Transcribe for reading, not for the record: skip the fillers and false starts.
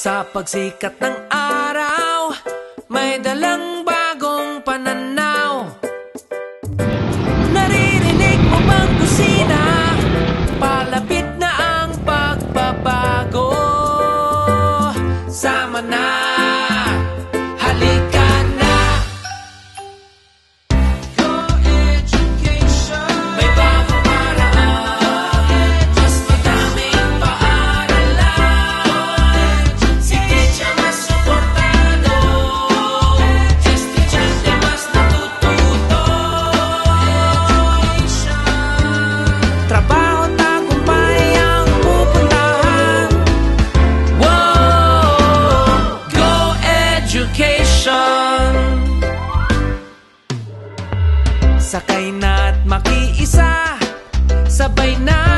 Sa pagsikat ng araw, may dalang bagong pananaw. Naririnig mo bang kusina? Palapit na ang pagbabago. Sama na, halika na. Go Education. May bagong paraan, mas madaming paaralan. Si teacher mas suportado, estudyante mas natututo. Trabaho tagumpay ang pupuntahan. Wow! Go Education! Sakay na't makiisa, sabay na